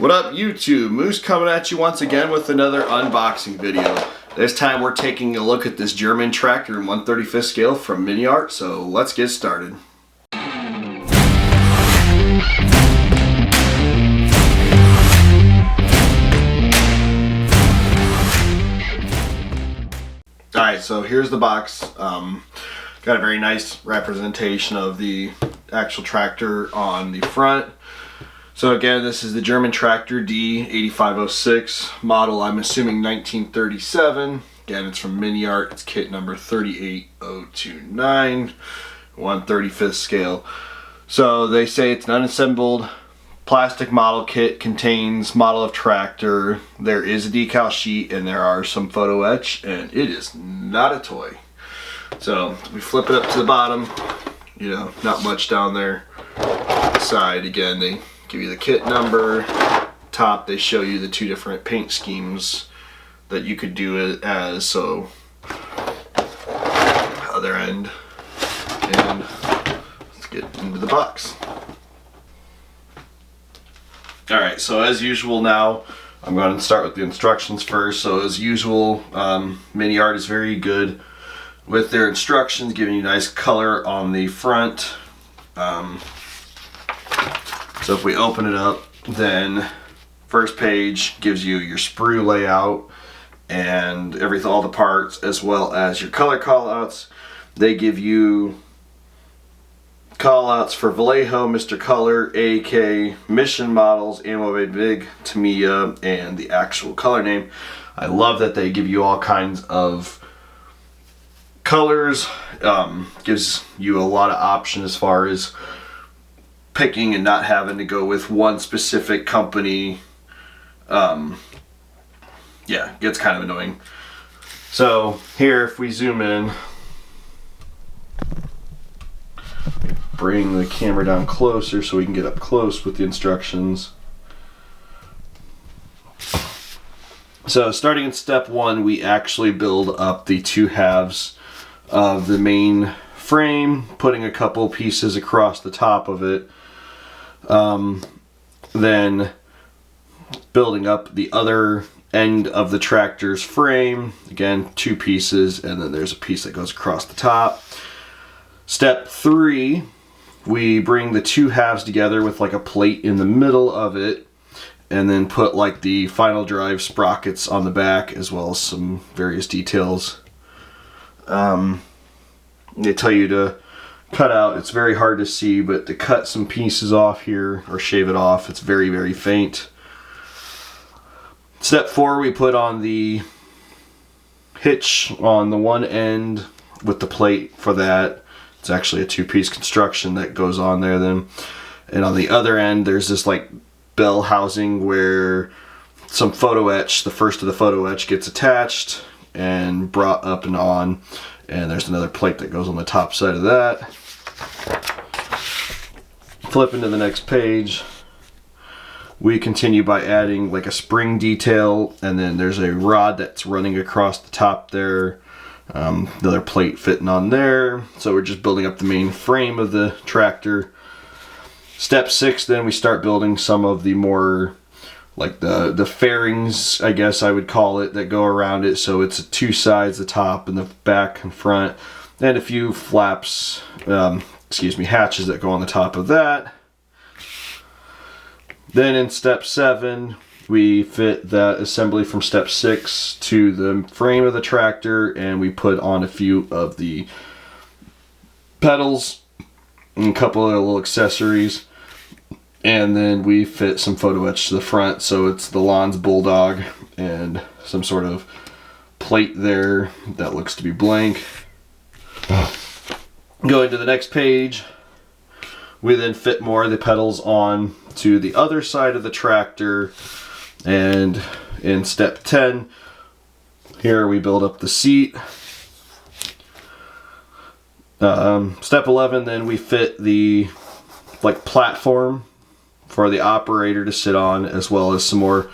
What up YouTube? Moose coming at you once again with another unboxing video. This time we're taking a look at this German tractor in 1/35 scale from Miniart, so let's get started. Alright, so here's the box. Got a very nice representation of the actual tractor on the front. So again, this is the German Tractor D8506 model, I'm assuming 1937. Again, it's from Miniart. It's kit number 38029, 1/35 scale. So they say it's an unassembled plastic model kit, contains model of tractor. There is a decal sheet and there are some photo etch, and it is not a toy. So we flip it up to the bottom, you know, not much down there. Side, again, they give you the kit number. Top, they show you the two different paint schemes that you could do it as. So other end, and let's get into the box. Alright, so as usual now, I'm going to start with the instructions first. So as usual, Miniart is very good with their instructions, giving you nice color on the front. So if we open it up, then first page gives you your sprue layout and everything, all the parts, as well as your color callouts. They give you callouts for Vallejo, Mr. Color, AK, Mission models, Ammo Big, Tamiya, and the actual color name. I love that they give you all kinds of colors. Gives you a lot of option as far as picking and not having to go with one specific company. Yeah, it gets kind of annoying. So here, if we zoom in, bring the camera down closer so we can get up close with the instructions. So starting in step one, we actually build up the two halves of the main frame, putting a couple pieces across the top of it. Then building up the other end of the tractor's frame, again two pieces, and then there's a piece that goes across the top. Step three, we bring the two halves together with like a plate in the middle of it, and then put like the final drive sprockets on the back, as well as some various details. They tell you to cut out, it's very hard to see, but to cut some pieces off here or shave it off, it's very, very faint. Step four, we put on the hitch on the one end with the plate for that. It's actually a two-piece construction that goes on there then. And on the other end, there's this like bell housing where some photo etch, the first of the photo etch, gets attached and brought up and on. And there's another plate that goes on the top side of that. Flipping to the next page, we continue by adding like a spring detail, and then there's a rod that's running across the top there. Another plate fitting on there. So we're just building up the main frame of the tractor. Step six, then we start building some of the more like the fairings, I guess I would call it, that go around it. So it's two sides, the top and the back and front, and a few flaps, hatches that go on the top of that. Then in step seven, we fit that assembly from step six to the frame of the tractor, and we put on a few of the pedals and a couple of little accessories. And then we fit some photo etch to the front, so it's the Lons Bulldog and some sort of plate there that looks to be blank. Going to the next page, we then fit more of the pedals on to the other side of the tractor. And in step 10, here we build up the seat. Step 11, then we fit the like platform for the operator to sit on, as well as some more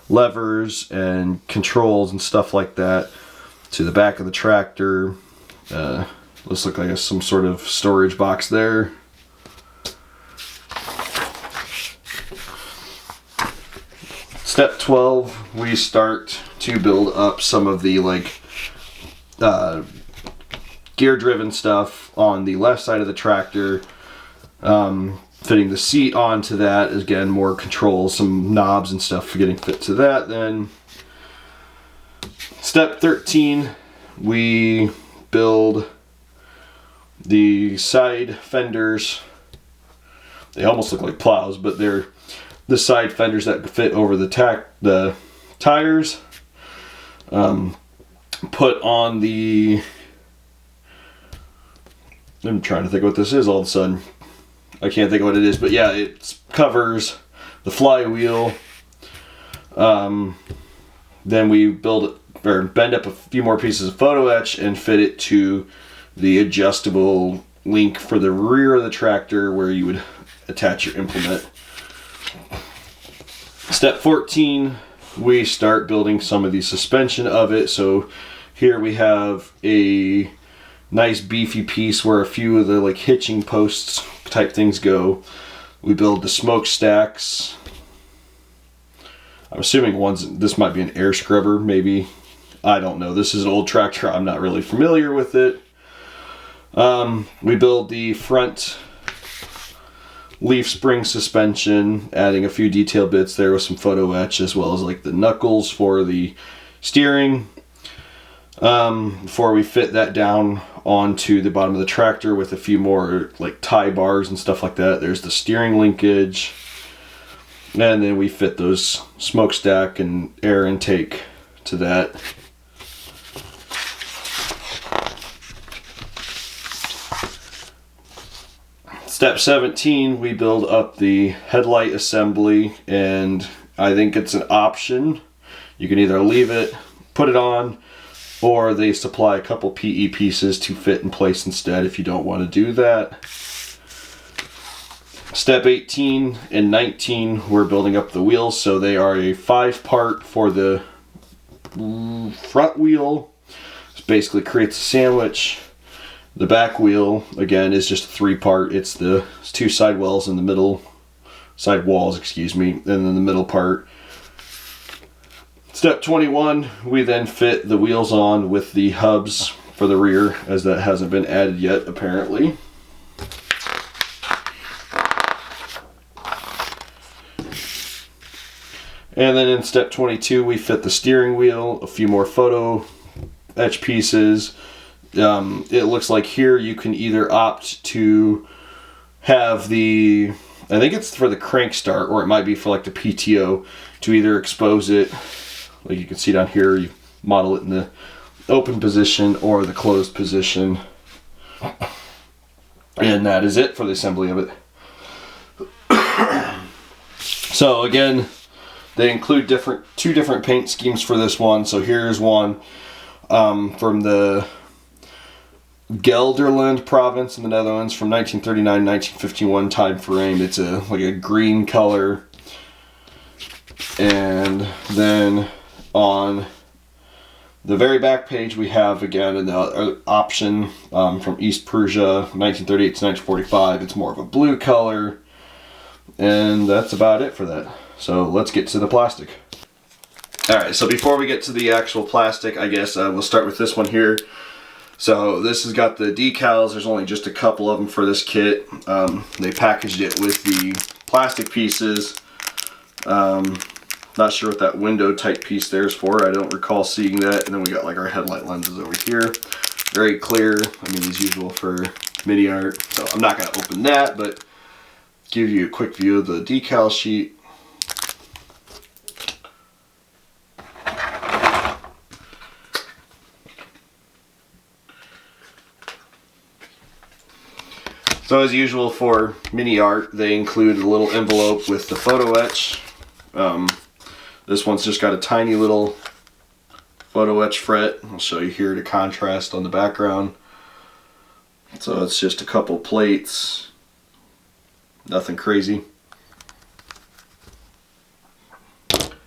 levers and controls and stuff like that to the back of the tractor. Looks like some sort of storage box there. Step 12, we start to build up some of the gear driven stuff on the left side of the tractor. Fitting the seat onto that, again, more controls, some knobs and stuff for getting fit to that. Then step 13, we build the side fenders. They almost look like plows, but they're the side fenders that fit over the tires. Put on the, I'm trying to think what this is all of a sudden. I can't think of what it is, but yeah, it covers the flywheel. Then we build or bend up a few more pieces of photo etch and fit it to the adjustable link for the rear of the tractor where you would attach your implement. Step 14, we start building some of the suspension of it. So here we have a nice beefy piece where a few of the hitching posts type things go. We build the smokestacks. I'm assuming this might be an air scrubber, maybe. I don't know. This is an old tractor. I'm not really familiar with it. We build the front leaf spring suspension, adding a few detail bits there with some photo etch, as well as the knuckles for the steering. Before we fit that down onto the bottom of the tractor with a few more tie bars and stuff like that. There's the steering linkage, and then we fit those smokestack and air intake to that. Step 17, we build up the headlight assembly, and I think it's an option. You can either leave it, put it on, or they supply a couple PE pieces to fit in place instead if you don't want to do that. Step 18 and 19, we're building up the wheels. So they are a 5-part for the front wheel. It basically creates a sandwich. The back wheel, again, is just a 3-part. It's the 2 side walls in the middle, and then the middle part. Step 21, we then fit the wheels on with the hubs for the rear, as that hasn't been added yet, apparently. And then in step 22, we fit the steering wheel, a few more photo etch pieces. It looks like here you can either opt to have I think it's for the crank start, or it might be for the PTO, to either expose it. You can see down here, you model it in the open position or the closed position. And that is it for the assembly of it. So again, they include 2 different paint schemes for this one. So here's one from the Gelderland province in the Netherlands from 1939-1951 time frame. It's a green color. And then on the very back page, we have again an option from East Prussia, 1938 to 1945. It's more of a blue color, and that's about it for that. So let's get to the plastic. Alright, so before we get to the actual plastic, I guess we'll start with this one here. So this has got the decals. There's only just a couple of them for this kit. They packaged it with the plastic pieces. Not sure what that window type piece there is for. I don't recall seeing that. And then we got our headlight lenses over here. Very clear. I mean, as usual for Miniart. So I'm not going to open that, but give you a quick view of the decal sheet. So as usual for Miniart, they include a little envelope with the photo etch. This one's just got a tiny little photo etch fret. I'll show you here to contrast on the background. So it's just a couple plates, nothing crazy.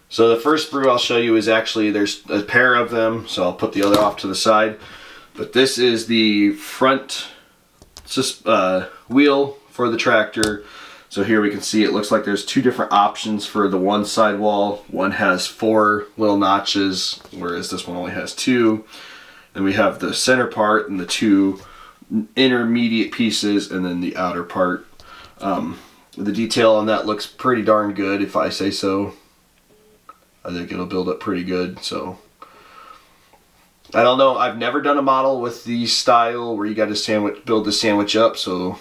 So the first sprue I'll show you is actually, there's a pair of them, so I'll put the other off to the side. But this is the front wheel for the tractor. So here we can see it looks like there's two different options for the one sidewall. One has 4 little notches, whereas this one only has 2. Then we have the center part and the 2 intermediate pieces, and then the outer part. The detail on that looks pretty darn good, if I say so. I think it'll build up pretty good. So I don't know. I've never done a model with the style where you got to build the sandwich up, so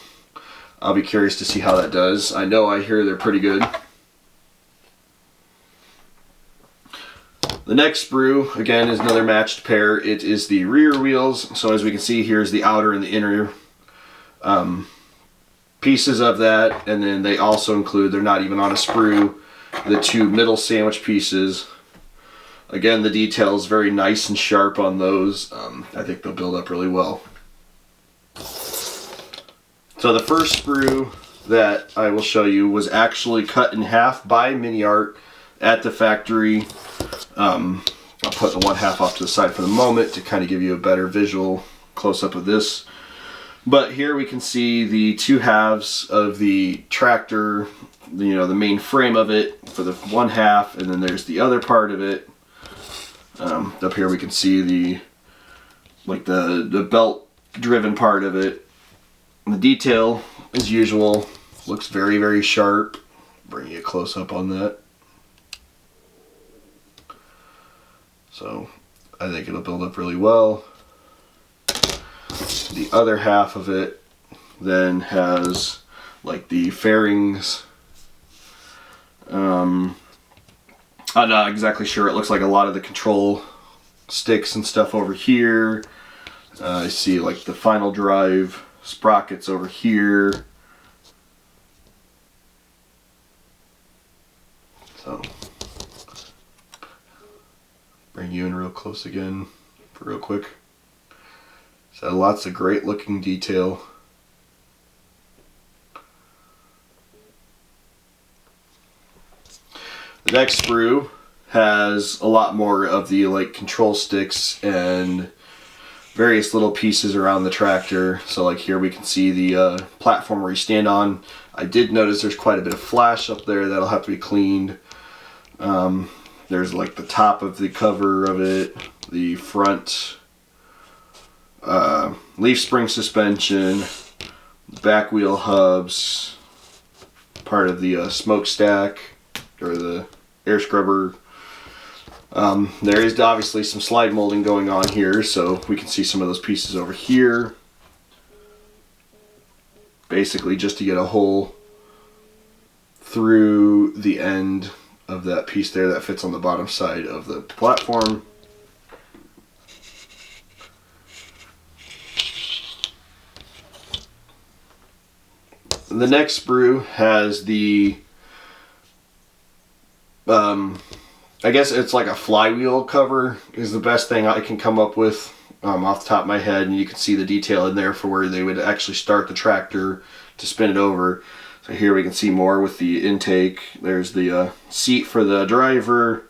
I'll be curious to see how that does. I hear they're pretty good. The next sprue, again, is another matched pair. It is the rear wheels. So as we can see, here's the outer and the inner pieces of that. And then they also include, they're not even on a sprue, the 2 middle sandwich pieces. Again, the detail is very nice and sharp on those. I think they'll build up really well. So the first sprue that I will show you was actually cut in half by Miniart at the factory. I'll put the one half off to the side for the moment to kind of give you a better visual close-up of this. But here we can see the 2 halves of the tractor, you know, the main frame of it for the one half, and then there's the other part of it. Up here we can see the belt-driven part of it. The detail, as usual, looks very, very sharp. Bring you a close-up on that. So I think it'll build up really well. The other half of it then has like the fairings. I'm not exactly sure. It looks like a lot of the control sticks and stuff over here. I see like the final drive sprockets over here. So bring you in real close again for real quick. So lots of great looking detail. The next sprue has a lot more of the like control sticks and various little pieces around the tractor. So like here we can see the platform where you stand on. I did notice there's quite a bit of flash up there that'll have to be cleaned. There's like the top of the cover of it, the front leaf spring suspension, back wheel hubs, part of the smokestack or the air scrubber. There is obviously some slide molding going on here, so we can see some of those pieces over here. Basically just to get a hole through the end of that piece there that fits on the bottom side of the platform. The next sprue has the I guess it's like a flywheel cover is the best thing I can come up with off the top of my head, and you can see the detail in there for where they would actually start the tractor to spin it over. So here we can see more with the intake. There's the seat for the driver,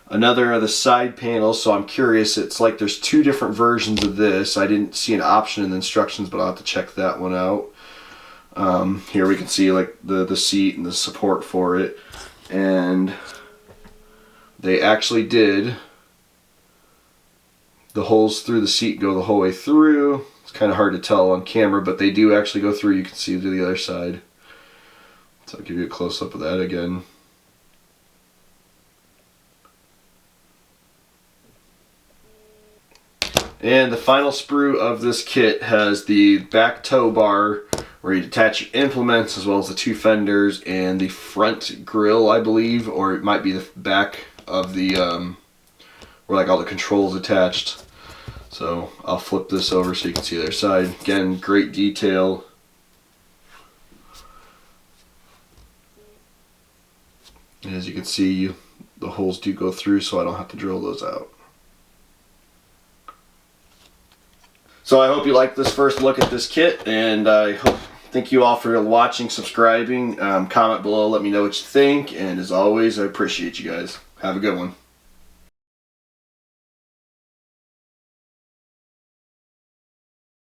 another of the side panels. So I'm curious, it's like there's 2 different versions of this. I didn't see an option in the instructions, but I'll have to check that one out. Here we can see like the seat and the support for it, and they actually did the holes through the seat go the whole way through. It's kind of hard to tell on camera, but they do actually go through. You can see to the other side. So I'll give you a close-up of that again. And the final sprue of this kit has the back tow bar where you attach your implements, as well as the 2 fenders and the front grille, I believe, or it might be the back of the where like all the controls attached. So I'll flip this over so you can see the other side. Again, great detail. And as you can see, the holes do go through, so I don't have to drill those out. So I hope you liked this first look at this kit, and I thank you all for watching, subscribing, comment below, let me know what you think, and as always, I appreciate you guys. Have a good one.